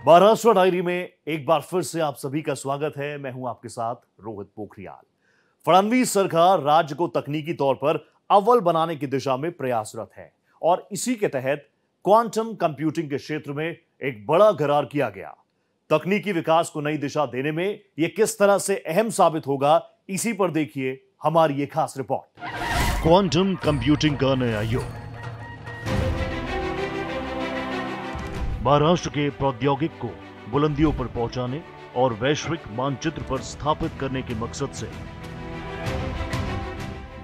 Maharashtra diary में एक बार फिर से आप सभी का स्वागत है। मैं हूं आपके साथ रोहित पोखरियाल। फडणवीस सरकार राज्य को तकनीकी तौर पर अव्वल बनाने की दिशा में प्रयासरत है और इसी के तहत क्वांटम कंप्यूटिंग के क्षेत्र में एक बड़ा करार किया गया। तकनीकी विकास को नई दिशा देने में यह किस तरह से अहम साबित होगा, इसी पर देखिए हमारी ये खास रिपोर्ट। क्वांटम कंप्यूटिंग का नया युग। महाराष्ट्र के प्रौद्योगिक को बुलंदियों पर पहुंचाने और वैश्विक मानचित्र पर स्थापित करने के मकसद से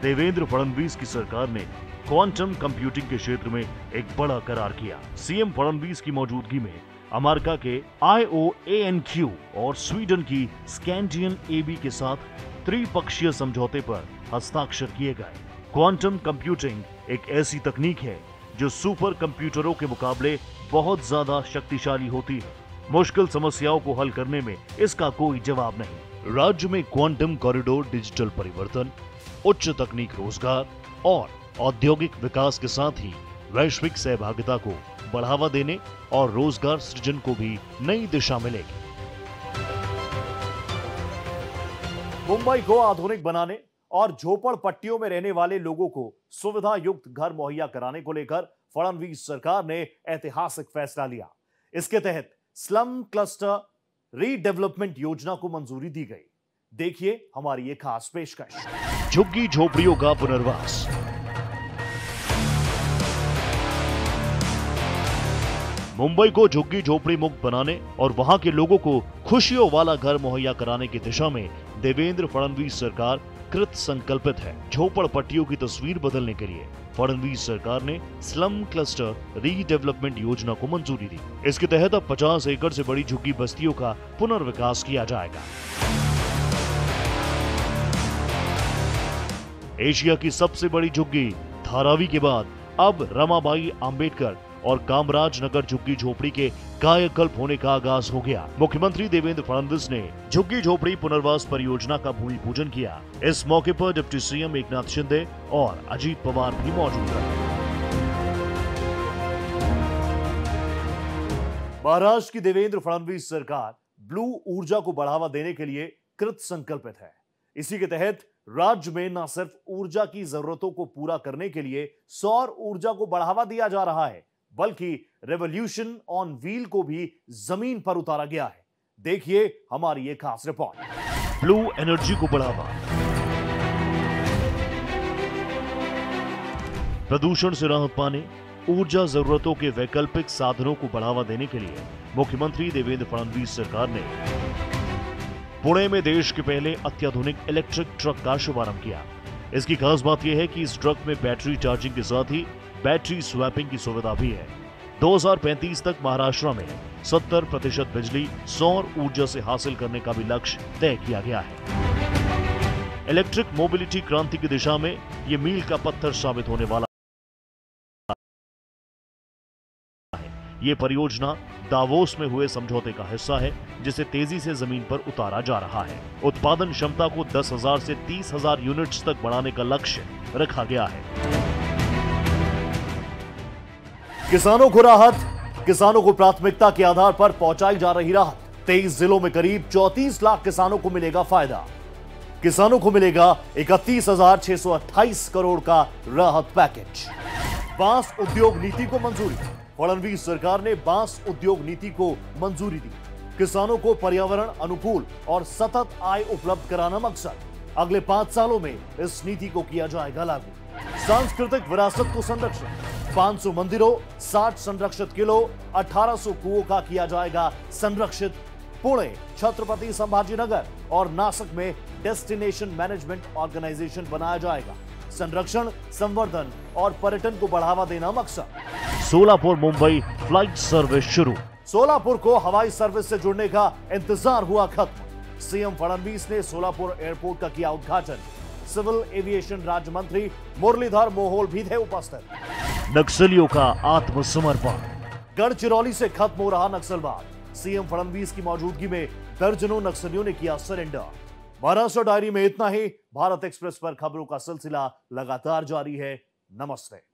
देवेंद्र फडणवीस की सरकार ने क्वांटम कंप्यूटिंग के क्षेत्र में एक बड़ा करार किया। सीएम फडणवीस की मौजूदगी में अमेरिका के IOANQ और स्वीडन की स्कैंडियन AB के साथ त्रिपक्षीय समझौते पर हस्ताक्षर किए गए। क्वांटम कंप्यूटिंग एक ऐसी तकनीक है जो सुपर कंप्यूटरों के मुकाबले बहुत ज्यादा शक्तिशाली होती है। मुश्किल समस्याओं को हल करने में इसका कोई जवाब नहीं। राज्य में क्वांटम कॉरिडोर डिजिटल परिवर्तन, उच्च तकनीक रोजगार और औद्योगिक विकास के साथ ही वैश्विक सहभागिता को बढ़ावा देने और रोजगार सृजन को भी नई दिशा मिलेगी। मुंबई को आधुनिक बनाने और झोपड़पट्टियों में रहने वाले लोगों को सुविधा युक्त घर मुहैया कराने को लेकर फडणवीस सरकार ने ऐतिहासिक फैसला लिया। इसके तहत स्लम क्लस्टर रीडेवलपमेंट योजना को मंजूरी दी गई। देखिए हमारी ये खास पेशकश। झुग्गी झोपड़ियों का पुनर्वास। मुंबई को झुग्गी झोपड़ी मुक्त बनाने और वहां के लोगों को खुशियों वाला घर मुहैया कराने की दिशा में देवेंद्र फडणवीस सरकार कृत संकल्पित है। झोपड़पट्टियों की तस्वीर बदलने के लिए फडणवीस सरकार ने स्लम क्लस्टर रीडेवलपमेंट योजना को मंजूरी दी। इसके तहत अब 50 एकड़ से बड़ी झुग्गी बस्तियों का पुनर्विकास किया जाएगा। एशिया की सबसे बड़ी झुग्गी धारावी के बाद अब रमाबाई आंबेडकर और कामराज नगर झुग्गी झोपड़ी के कायाकल्प होने का आगाज हो गया। मुख्यमंत्री देवेंद्र फडणवीस ने झुग्गी झोपड़ी पुनर्वास परियोजना का भूमि पूजन किया। इस मौके पर डिप्टी सीएम एकनाथ शिंदे और अजीत पवार भी मौजूद रहे। महाराष्ट्र की देवेंद्र फडणवीस सरकार ब्लू ऊर्जा को बढ़ावा देने के लिए कृत संकल्पित है। इसी के तहत राज्य में न सिर्फ ऊर्जा की जरूरतों को पूरा करने के लिए सौर ऊर्जा को बढ़ावा दिया जा रहा है, बल्कि रेवोल्यूशन ऑन व्हील को भी जमीन पर उतारा गया है। देखिए हमारी ये खास रिपोर्ट। ब्लू एनर्जी को बढ़ावा। प्रदूषण से राहत पाने, ऊर्जा जरूरतों के वैकल्पिक साधनों को बढ़ावा देने के लिए मुख्यमंत्री देवेंद्र फडणवीस सरकार ने पुणे में देश के पहले अत्याधुनिक इलेक्ट्रिक ट्रक का शुभारंभ किया। इसकी खास बात यह है कि इस ट्रक में बैटरी चार्जिंग के साथ ही बैटरी स्वैपिंग की सुविधा भी है। 2035 तक महाराष्ट्र में 70% बिजली सौर ऊर्जा से हासिल करने का भी लक्ष्य तय किया गया है। इलेक्ट्रिक मोबिलिटी क्रांति की दिशा में यह मील का पत्थर साबित होने वाला है। यह परियोजना दावोस में हुए समझौते का हिस्सा है, जिसे तेजी से जमीन पर उतारा जा रहा है। उत्पादन क्षमता को 10,000 से 30,000 यूनिट्स तक बढ़ाने का लक्ष्य रखा गया है। किसानों को राहत। किसानों को प्राथमिकता के आधार पर पहुंचाई जा रही राहत। 23 जिलों में करीब 34 लाख किसानों को मिलेगा फायदा। किसानों को मिलेगा 31,628 करोड़ का राहत पैकेज। बांस उद्योग नीति को मंजूरी। फडणवीस सरकार ने बांस उद्योग नीति को मंजूरी दी। किसानों को पर्यावरण अनुकूल और सतत आय उपलब्ध कराना मकसद। अगले 5 सालों में इस नीति को किया जाएगा लागू। सांस्कृतिक विरासत को संरक्षण। 500 मंदिरों, 60 संरक्षित किलों, 1800 कुओं का किया जाएगा संरक्षित। पुणे, छत्रपति संभाजीनगर और नासिक में डेस्टिनेशन मैनेजमेंट ऑर्गेनाइजेशन बनाया जाएगा। संरक्षण, संवर्धन और पर्यटन को बढ़ावा देना मकसद। सोलापुर मुंबई फ्लाइट सर्विस शुरू। सोलापुर को हवाई सर्विस से जुड़ने का इंतजार हुआ खत्म। सीएम फडणवीस ने सोलापुर एयरपोर्ट का किया उद्घाटन। सिविल एविएशन राज्य मंत्री मुरलीधर मोहोल भी थे उपस्थित। नक्सलियों का आत्मसमर्पण। गढ़चिरौली से खत्म हो रहा नक्सलवाद। सीएम फडणवीस की मौजूदगी में दर्जनों नक्सलियों ने किया सरेंडर। महाराष्ट्र डायरी में इतना ही। भारत एक्सप्रेस पर खबरों का सिलसिला लगातार जारी है। नमस्ते।